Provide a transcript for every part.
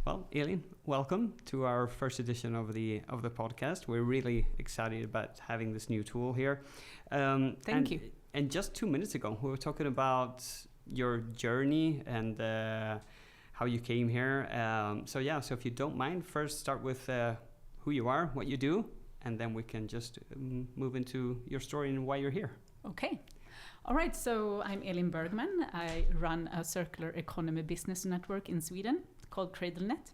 Well, Elin, welcome to our first edition of the podcast. We're really excited about having this new tool here. Thank you. And just 2 minutes ago, we were talking about your journey and how you came here. So if you don't mind, first start with who you are, what you do, and then we can just move into your story and why you're here. Okay. All right, so I'm Elin Bergman. I run a circular economy business network in Sweden called CradleNet.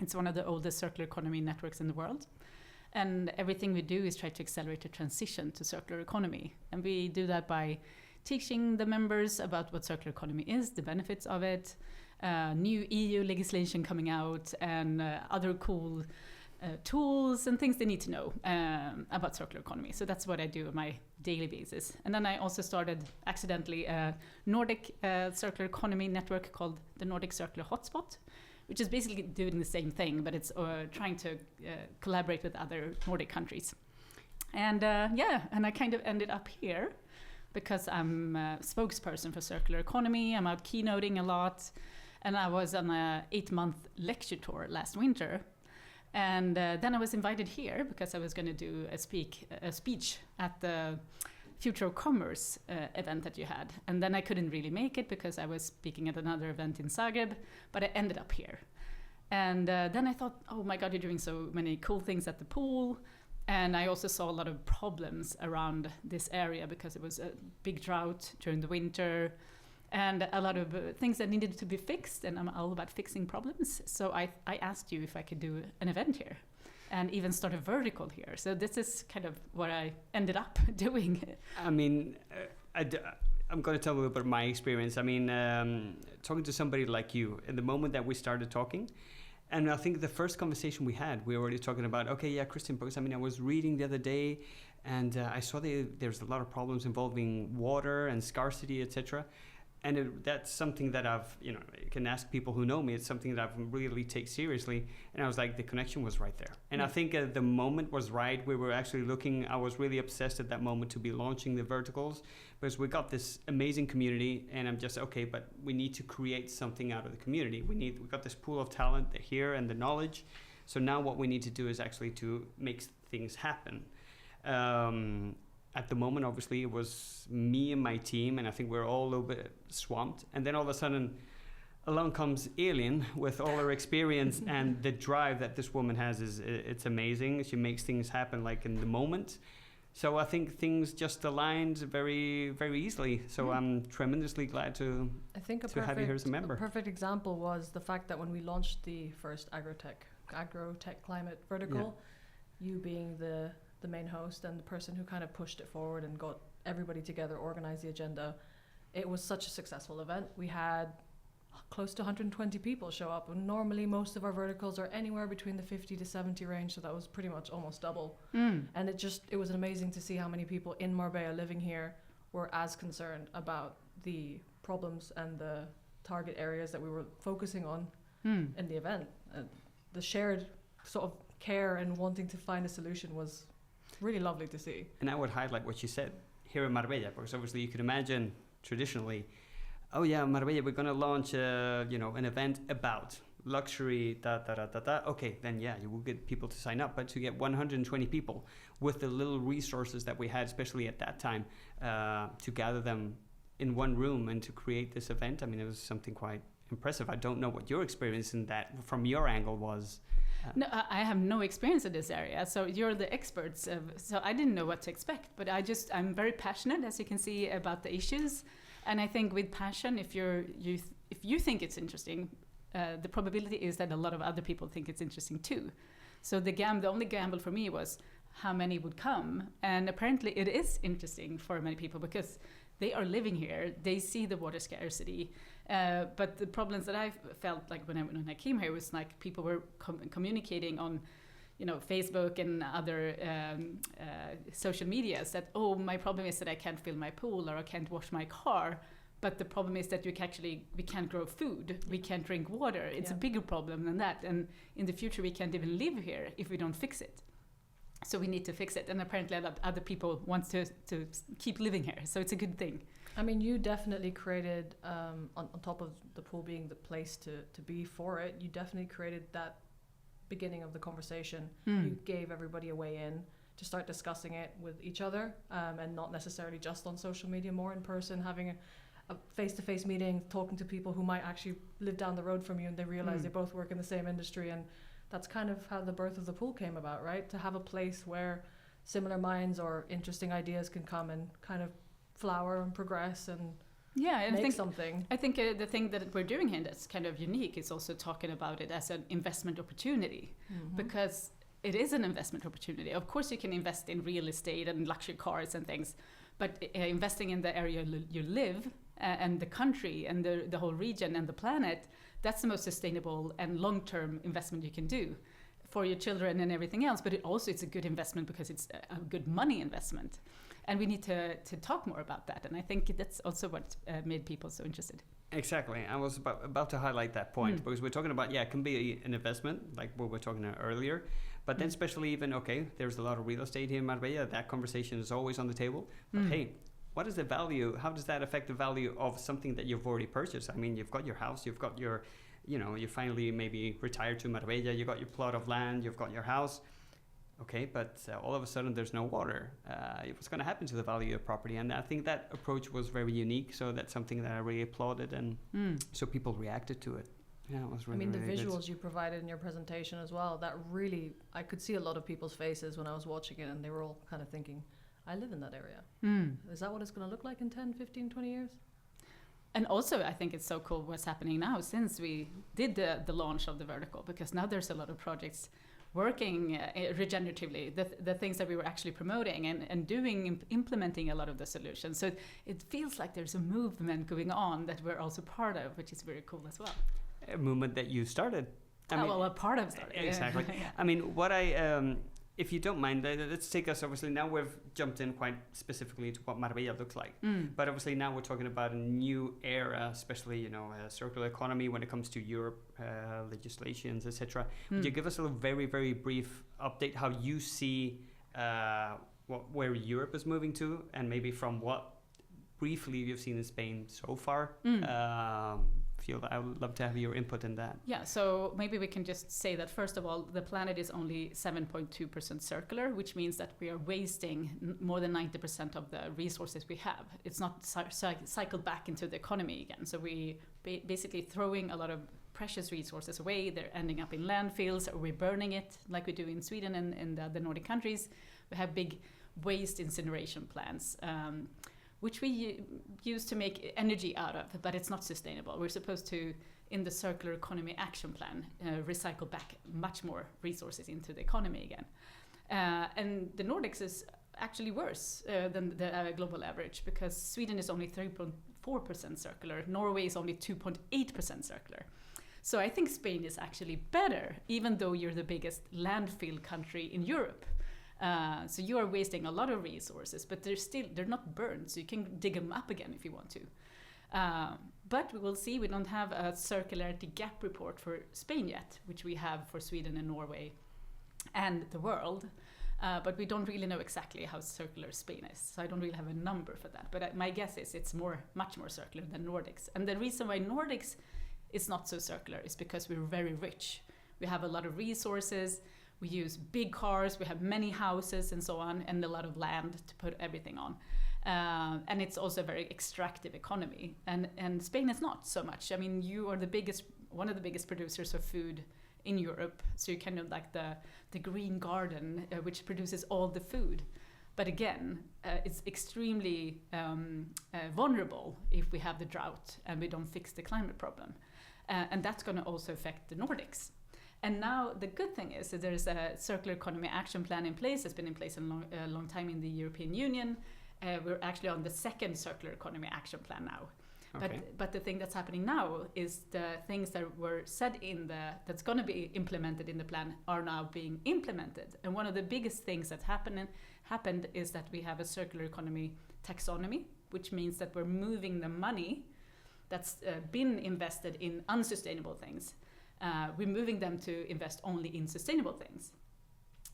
It's one of the oldest circular economy networks in the world. And everything we do is try to accelerate the transition to circular economy. And we do that by teaching the members about what circular economy is, the benefits of it, new EU legislation coming out, and other cool tools and things they need to know about circular economy. So that's what I do on my daily basis. And then I also started accidentally a Nordic circular economy network called the Nordic Circular Hotspot, which is basically doing the same thing, but it's trying to collaborate with other Nordic countries. And and I kind of ended up here because I'm a spokesperson for circular economy. I'm out keynoting a lot. And I was on a 8-month lecture tour last winter. And then I was invited here because I was going to do a speech at the Future of Commerce event that you had. And then I couldn't really make it because I was speaking at another event in Zagreb, but I ended up here. And then I thought, oh my God, you're doing so many cool things at the pool. And I also saw a lot of problems around this area because it was a big drought during the winter and a lot of things that needed to be fixed, and I'm all about fixing problems. So I asked you if I could do an event here and even start a vertical here. So this is kind of what I ended up doing. I mean, I'm going to tell a little bit of my experience. I mean, talking to somebody like you, in the moment that we started talking, and I think the first conversation we had, we were already talking about, Christian books. I mean, I was reading the other day, and I saw there's a lot of problems involving water and scarcity, etc. And that's something that you can ask people who know me. It's something that I really take seriously. And I was like, the connection was right there. And I think the moment was right. We were actually looking, I was really obsessed at that moment to be launching the verticals because we got this amazing community. And I'm just, but we need to create something out of the community. We got this pool of talent here and the knowledge. So now what we need to do is actually to make things happen. At the moment, obviously, it was me and my team, and I think we're all a little bit swamped. And then all of a sudden, along comes Elin with all her experience and the drive that this woman has. It's amazing. She makes things happen like in the moment. So I think things just aligned very, very easily. So I'm tremendously glad to have you here as a member. A perfect example was the fact that when we launched the first agrotech climate vertical, you being the main host and the person who kind of pushed it forward and got everybody together, organized the agenda. It was such a successful event. We had close to 120 people show up, and normally most of our verticals are anywhere between the 50 to 70 range, so that was pretty much almost double. And it was amazing to see how many people in Marbella living here were as concerned about the problems and the target areas that we were focusing on in the event. The shared sort of care and wanting to find a solution was really lovely to see. And I would highlight what you said here in Marbella, because obviously you could imagine traditionally, Marbella, we're going to launch an event about luxury, Okay, then you will get people to sign up, but to get 120 people with the little resources that we had, especially at that time, to gather them in one room and to create this event, I mean, it was something quite impressive. I don't know what your experience in that, from your angle, was. No, I have no experience in this area, so you're the experts. So I didn't know what to expect, but I'm very passionate, as you can see, about the issues. And I think with passion, if you think it's interesting, the probability is that a lot of other people think it's interesting too. So the only gamble for me was how many would come, and apparently it is interesting for many people because they are living here, they see the water scarcity, but the problems that I felt like when I came here was like people were communicating on Facebook and other social medias that, my problem is that I can't fill my pool or I can't wash my car. But the problem is that we can't grow food, we can't drink water. It's a bigger problem than that. And in the future, we can't even live here if we don't fix it. So we need to fix it, and apparently a lot other people want to keep living here, so it's a good thing. I mean, you definitely created, on top of the pool being the place to be for it, you definitely created that beginning of the conversation. You gave everybody a way in to start discussing it with each other, and not necessarily just on social media, more in person, having a face-to-face meeting, talking to people who might actually live down the road from you, and they realize they both work in the same industry. And that's kind of how the birth of the pool came about, right? To have a place where similar minds or interesting ideas can come and kind of flower and progress and make something. I think the thing that we're doing here that's kind of unique is also talking about it as an investment opportunity, because it is an investment opportunity. Of course, you can invest in real estate and luxury cars and things, but investing in the area you live and the country and the whole region and the planet, that's the most sustainable and long-term investment you can do for your children and everything else. But it's a good investment because it's a good money investment. And we need to talk more about that. And I think that's also what made people so interested. Exactly. I was about to highlight that point, because we're talking about, it can be an investment, like what we're talking about earlier. But then especially even, there's a lot of real estate here in Marbella. That conversation is always on the table. But hey, what is the value? How does that affect the value of something that you've already purchased? I mean, you've got your house, you've got your, you finally maybe retired to Marbella, you got your plot of land, you've got your house. Okay, but all of a sudden there's no water. What's going to happen to the value of property? And I think that approach was very unique. So that's something that I really applauded, and so people reacted to it. Yeah, it was really. I mean, the really visuals good. you provided in your presentation as well. That really, I could see a lot of people's faces when I was watching it, and they were all kind of thinking, "I live in that area. Is that what it's going to look like in 10, 15, 20 years?" And also, I think it's so cool what's happening now since we did the launch of the vertical, because now there's a lot of projects working regeneratively, the things that we were actually promoting and doing, implementing a lot of the solutions. So it feels like there's a movement going on that we're also part of, which is very cool as well. A movement that you started. A part of started. Exactly. I mean, what I, if you don't mind, let's take us, obviously, now we've jumped in quite specifically to what Marbella looks like. But obviously now we're talking about a new era, especially, a circular economy when it comes to Europe, legislations, etc. Would you give us a very, very brief update how you see where Europe is moving to, and maybe from what briefly you've seen in Spain so far? I would love to have your input in that. Yeah, so maybe we can just say that first of all, the planet is only 7.2% circular, which means that we are wasting more than 90% of the resources we have. It's not cycled back into the economy again. So we basically throwing a lot of precious resources away. They're ending up in landfills, or we're burning it like we do in Sweden and in the Nordic countries. We have big waste incineration plants, which we use to make energy out of, but it's not sustainable. We're supposed to, in the Circular Economy Action Plan, recycle back much more resources into the economy again. And the Nordics is actually worse than the global average, because Sweden is only 3.4% circular, Norway is only 2.8% circular. So I think Spain is actually better, even though you're the biggest landfill country in Europe. So you are wasting a lot of resources, but they're not burned, so you can dig them up again if you want to. But we will see. We don't have a circularity gap report for Spain yet, which we have for Sweden and Norway and the world. But we don't really know exactly how circular Spain is, so I don't really have a number for that. But my guess is it's much more circular than Nordics. And the reason why Nordics is not so circular is because we're very rich. We have a lot of resources. We use big cars, we have many houses and so on, and a lot of land to put everything on. And it's also a very extractive economy. And Spain is not so much. I mean, you are one of the biggest producers of food in Europe. So you're kind of like the green garden, which produces all the food. But again, it's extremely vulnerable if we have the drought and we don't fix the climate problem. And that's going to also affect the Nordics. And now the good thing is that there's a Circular Economy Action Plan in place. It's been in place a long time in the European Union. We're actually on the second Circular Economy Action Plan now. Okay. But the thing that's happening now is the things that were said that's going to be implemented in the plan are now being implemented. And one of the biggest things that happened is that we have a circular economy taxonomy, which means that we're moving the money that's been invested in unsustainable things. We're moving them to invest only in sustainable things.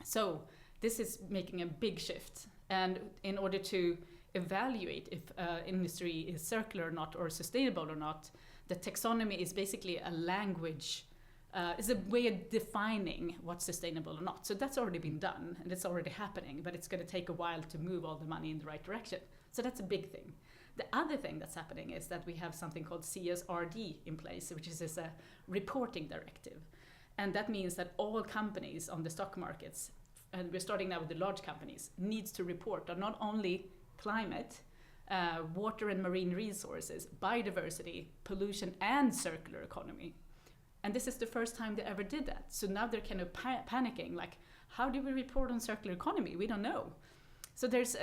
So this is making a big shift. And in order to evaluate if industry is circular or not, or sustainable or not, the taxonomy is basically a language, is a way of defining what's sustainable or not. So that's already been done and it's already happening, but it's going to take a while to move all the money in the right direction. So that's a big thing. The other thing that's happening is that we have something called CSRD in place, which is a reporting directive. And that means that all companies on the stock markets, and we're starting now with the large companies, needs to report on not only climate, water and marine resources, biodiversity, pollution, and circular economy. And this is the first time they ever did that. So now they're kind of panicking, like, how do we report on circular economy? We don't know. So there's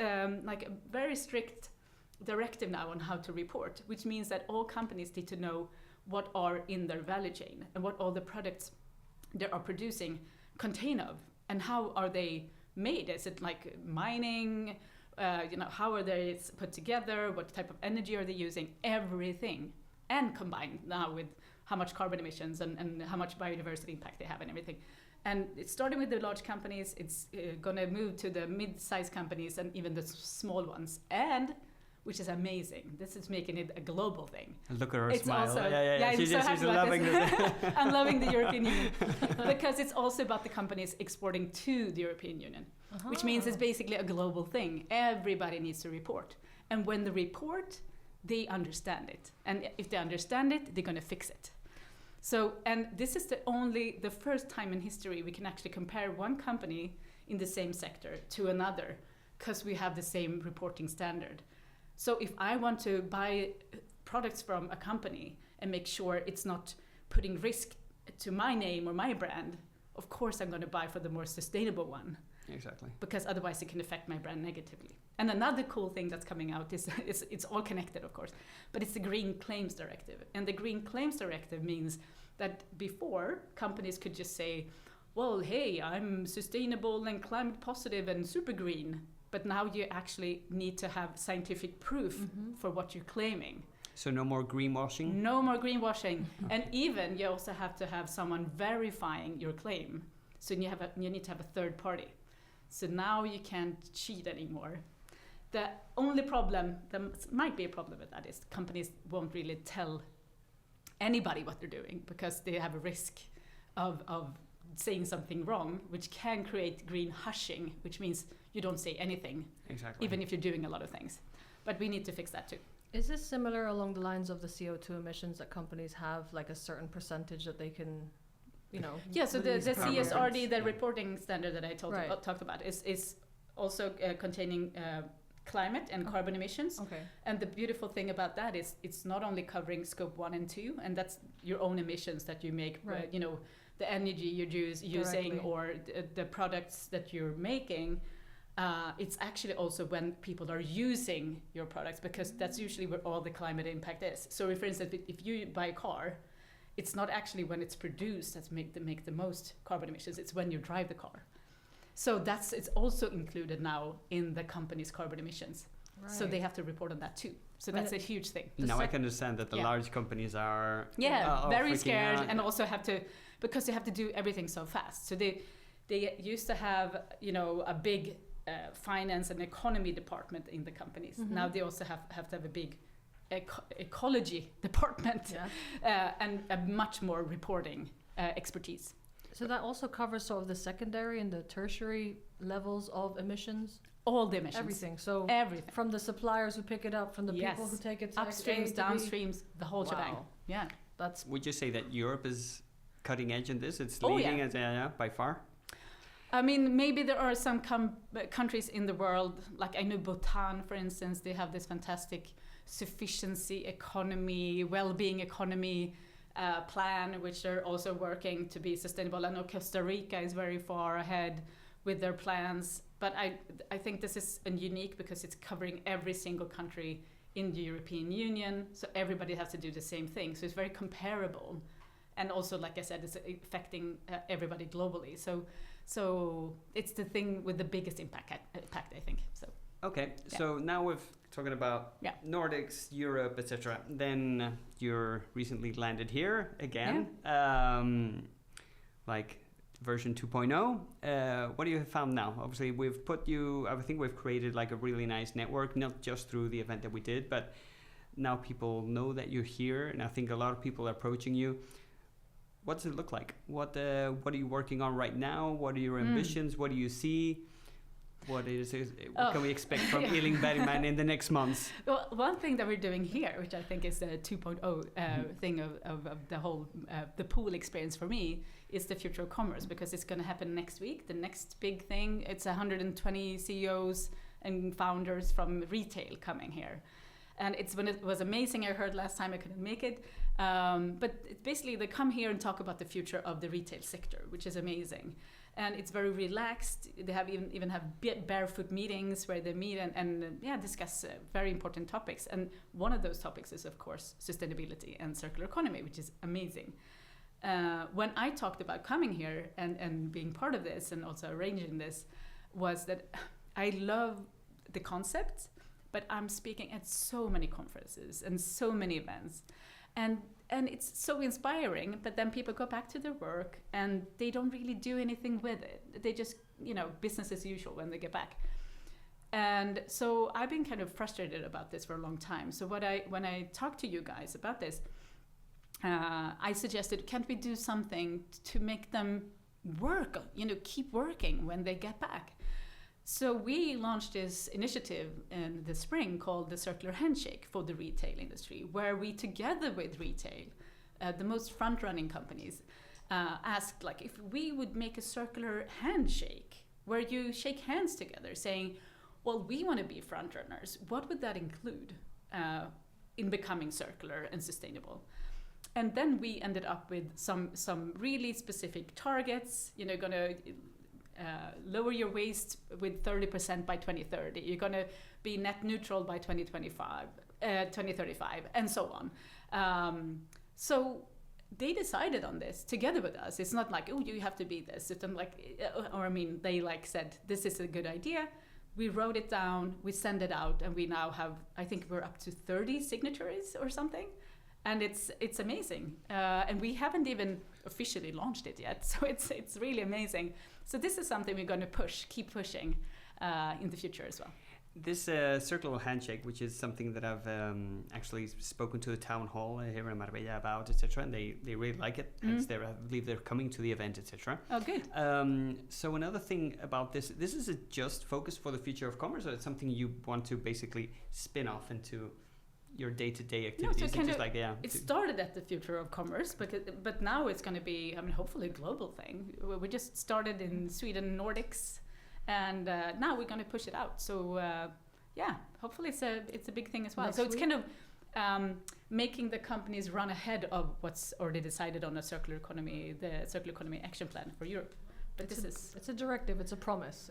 like a very strict directive now on how to report, which means that all companies need to know what are in their value chain and what all the products they are producing contain of, and how are they made? Is it like mining? How are they put together? What type of energy are they using? Everything, and combined now with how much carbon emissions and how much biodiversity impact they have and everything. And it's starting with the large companies. It's going to move to the mid-sized companies and even the small ones. And which is amazing. This is making it a global thing. Look at her It's smile. also- Yeah. I'm She's so happy about loving this. this. I'm loving the European Union because it's also about the companies exporting to the European Union, which means it's basically a global thing. Everybody needs to report. And when they report, they understand it. And if they understand it, they're going to fix it. So, and this is the first time in history we can actually compare one company in the same sector to another because we have the same reporting standard. So if I want to buy products from a company and make sure it's not putting risk to my name or my brand, of course I'm going to buy for the more sustainable one. Exactly. Because otherwise it can affect my brand negatively. And another cool thing that's coming out is it's all connected, of course, but it's the Green Claims Directive. And the Green Claims Directive means that before, companies could just say, well, hey, I'm sustainable and climate positive and super green. But now you actually need to have scientific proof for what you're claiming. So no more greenwashing? No more greenwashing. And even you also have to have someone verifying your claim. So you need to have a third party. So now you can't cheat anymore. The only problem, there might be a problem with that, is companies won't really tell anybody what they're doing because they have a risk of saying something wrong, which can create green hushing, which means you don't say anything, Exactly. even if you're doing a lot of things. But we need to fix that too. Is this similar along the lines of the CO2 emissions that companies have, like a certain percentage that they can, Yeah, so the release per year? CSRD, the reporting standard that I talked about, is also containing climate and carbon emissions. Okay. And the beautiful thing about that is it's not only covering scope 1 and 2, and that's your own emissions that you make, Right. The energy you're using Directly. or the products that you're making. It's actually also when people are using your products, because that's usually where all the climate impact is. So for instance, if you buy a car, it's not actually when it's produced that make the most carbon emissions, it's when you drive the car. So it's also included now in the company's carbon emissions. Right. So they have to report on that too. So But that's a huge thing. Now I can understand that the Yeah. large companies are Very freaking scared, out. and also have to, because they have to do everything so fast. So they used to have a big finance and economy department in the companies. Now they also have to have a big ecology department and a much more reporting expertise. So that also covers sort of the secondary and the tertiary levels of emissions? All the emissions. Everything. So Everything. from the suppliers who pick it up, from the people who Yes. take it to Upstreams, A to B. downstreams, the whole shebang. Wow. Yeah. That's Would you say that Europe is cutting edge in this? It's Oh, leading yeah. by far? I mean, maybe there are some countries in the world, like I know Bhutan, for instance, they have this fantastic sufficiency economy, well-being economy plan, which they're also working to be sustainable. I know Costa Rica is very far ahead with their plans, but I think this is unique because it's covering every single country in the European Union, so everybody has to do the same thing. So it's very comparable, and also, like I said, it's affecting everybody globally. So it's the thing with the biggest impact, I think. So Okay, Yeah. so now we've talking about Yeah. Nordics, Europe, etc. Then you're recently landed here again. Like version 2.0. What do you have found now? Obviously, I think we've created like a really nice network, not just through the event that we did, but now people know that you're here, and I think a lot of people are approaching you. What does it look like? What are you working on right now? What are your ambitions? What do you see? What can we expect from Elin Bergman in the next months? Well, one thing that we're doing here, which I think is the 2.0 thing of the whole the pool experience for me, is the future of commerce, because it's going to happen next week. The next big thing, it's 120 CEOs and founders from retail coming here. And it was amazing. I heard last time, I couldn't make it. But basically, they come here and talk about the future of the retail sector, which is amazing. And it's very relaxed. They have even have barefoot meetings where they meet and discuss very important topics. And one of those topics is, of course, sustainability and circular economy, which is amazing. When I talked about coming here and being part of this and also arranging this, was that I love the concept, but I'm speaking at so many conferences and so many events. And it's so inspiring, but then people go back to their work and they don't really do anything with it. They just, business as usual when they get back. And so I've been kind of frustrated about this for a long time. So when I talked to you guys about this, I suggested, can't we do something to make them work, keep working when they get back? So we launched this initiative in the spring called the Circular Handshake for the retail industry, where we, together with retail, the most front-running companies, asked if we would make a circular handshake where you shake hands together saying, well, we want to be front-runners. What would that include in becoming circular and sustainable? And then we ended up with some really specific targets, going to lower your waste with 30% by 2030. You're going to be net neutral by 2035, and so on. So they decided on this together with us. It's not like, oh, you have to be this. It's they said, this is a good idea. We wrote it down, we send it out, and we now have, I think we're up to 30 signatories or something. And it's amazing. And we haven't even officially launched it yet. So it's really amazing. So this is something we're going to keep pushing in the future as well. This circular handshake, which is something that I've actually spoken to the town hall here in Marbella about, etc., and they really like it. Hence, I believe they're coming to the event, etc. Oh, good. So another thing about this is it just focused for the future of commerce, or it's something you want to basically spin off into your day-to-day activities? No, so it started at the future of commerce, but now it's going to be, hopefully a global thing. We just started in Sweden, Nordics, and now we're going to push it out. So hopefully it's a big thing as well. So it's kind of making the companies run ahead of what's already decided on the circular economy action plan for Europe. But it's a directive, it's a promise,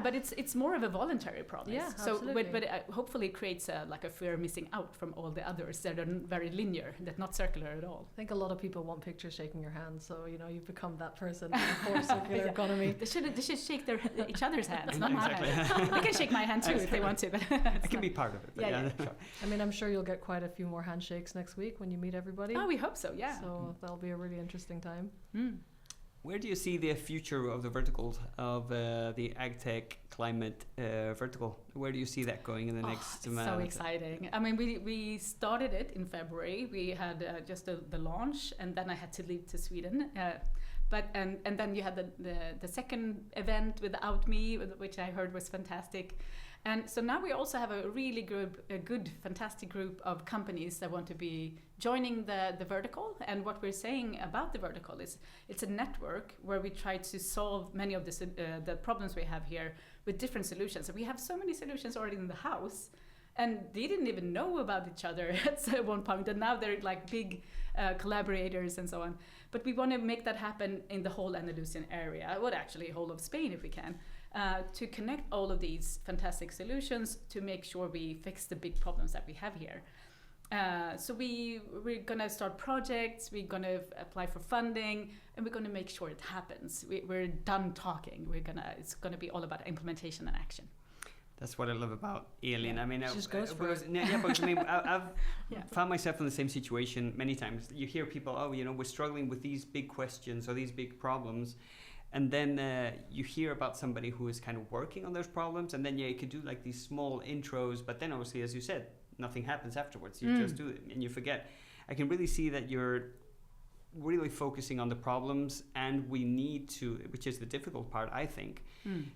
but it's more of a voluntary promise. Yeah, so absolutely. but hopefully it creates a fear of missing out from all the others that are very linear, that not circular at all. I think a lot of people want pictures shaking your hand, so you've become that person for circular economy. They should shake each other's hands, not my hand. They can shake my hand too if they want to, but I can be part of it. But sure. I'm sure you'll get quite a few more handshakes next week when you meet everybody. Oh, we hope so. Yeah. So that'll be a really interesting time. Where do you see the future of the verticals of the AgTech climate vertical? Where do you see that going in the next month? So exciting. We started it in February. We had just the launch, and then I had to leave to Sweden. And then you had the second event without me, which I heard was fantastic. And so now we also have a really good, fantastic group of companies that want to be joining the vertical. And what we're saying about the vertical is it's a network where we try to solve many of the problems we have here with different solutions. So we have so many solutions already in the house, and they didn't even know about each other at one point. And now they're like big collaborators and so on. But we want to make that happen in the whole Andalusian area, well, actually whole of Spain if we can. To connect all of these fantastic solutions to make sure we fix the big problems that we have here. So we're going to start projects, we're going to apply for funding, and we're going to make sure it happens. We're done talking. It's going to be all about implementation and action. That's what I love about Elin. I mean, She just goes for because, because I mean, I've Yeah. found myself in the same situation many times. You hear people, oh, we're struggling with these big questions or these big problems. And then you hear about somebody who is kind of working on those problems. And then, you could do like these small intros. But then obviously, as you said, nothing happens afterwards. You just do it and you forget. I can really see that you're really focusing on the problems, and we need to, which is the difficult part, I think,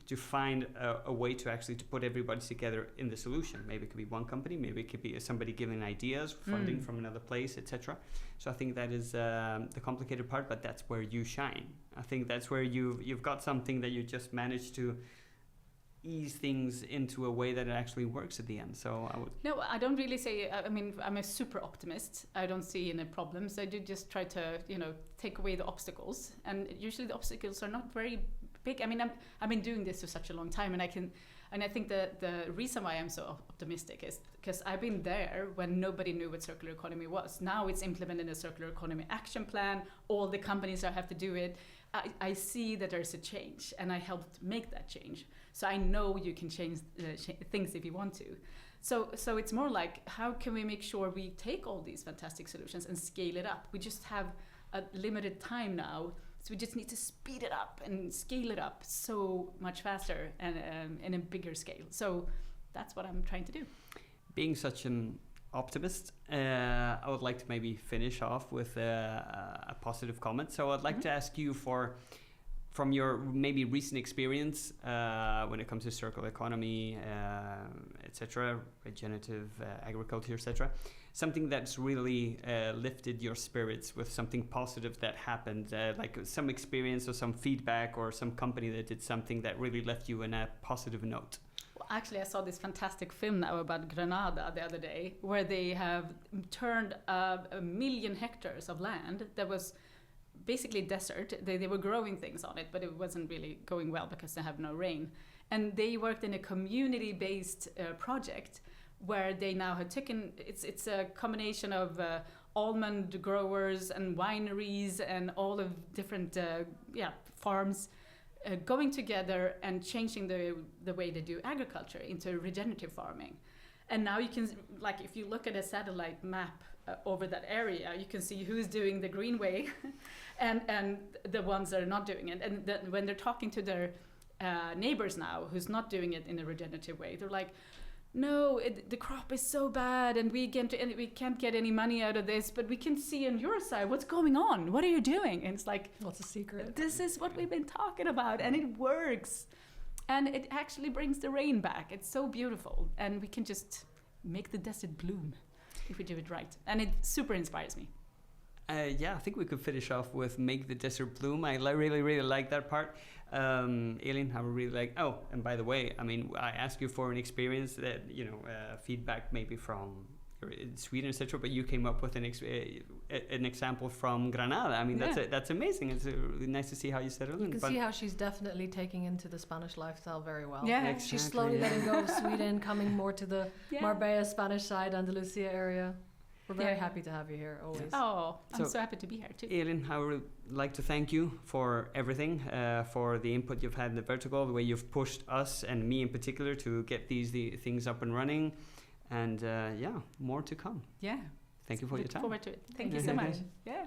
to find a way to actually to put everybody together in the solution. Maybe it could be one company, maybe it could be somebody giving ideas, funding from another place, etc. So I think that is the complicated part, but that's where you shine. I think that's where you've got something that you just managed to ease things into a way that it actually works at the end. So I would. No, I don't really say. I mean, I'm a super optimist. I don't see any problems. I do just try to, take away the obstacles. And usually the obstacles are not very big. I mean, I've been doing this for such a long time, and I think the reason why I'm so optimistic is because I've been there when nobody knew what circular economy was. Now it's implemented in a circular economy action plan. All the companies have to do it. I see that there's a change, and I helped make that change. So I know you can change things if you want to. So it's more like, how can we make sure we take all these fantastic solutions and scale it up? We just have a limited time now, so we just need to speed it up and scale it up so much faster and in a bigger scale. So that's what I'm trying to do. Being such an optimist, I would like to maybe finish off with a positive comment. So I'd like to ask you from your maybe recent experience when it comes to circular economy, etc., regenerative agriculture, etc., something that's really lifted your spirits, with something positive that happened, like some experience or some feedback or some company that did something that really left you in a positive note. Well, actually, I saw this fantastic film now about Granada the other day, where they have turned 1 million hectares of land that was basically desert. They were growing things on it, but it wasn't really going well because they have no rain. And they worked in a community-based project where they now have taken, it's a combination of almond growers and wineries and all of different farms going together and changing the way they do agriculture into regenerative farming. And now you can, like, if you look at a satellite map over that area, you can see who's doing the green way and the ones that are not doing it. And when they're talking to their neighbors now who's not doing it in a regenerative way, they're like, no, the crop is so bad and we can't get any money out of this, but we can see on your side what's going on. What are you doing? And it's like, what's a secret? This is what we've been talking about, and it works. And it actually brings the rain back. It's so beautiful. And we can just make the desert bloom if we do it right. And it super inspires me. I think we could finish off with "Make the Desert Bloom." I really, really like that part. Elin, I would really like. Oh, and by the way, I mean, I asked you for an experience that feedback maybe from Sweden, etc. But you came up with an example from Granada. I mean, that's amazing. It's really nice to see how you settled in. You can see how she's definitely taking into the Spanish lifestyle very well. Yeah, exactly, She's slowly letting go of Sweden, coming more to the Marbella, Spanish side, Andalusia area. We're very happy to have you here, always. Oh, I'm so happy to be here too. Elin, I would like to thank you for everything, for the input you've had in the Vertical, the way you've pushed us and me in particular to get these things up and running, and more to come. Yeah. Thank you for your time. Look forward to it. Thank you so much. Yeah.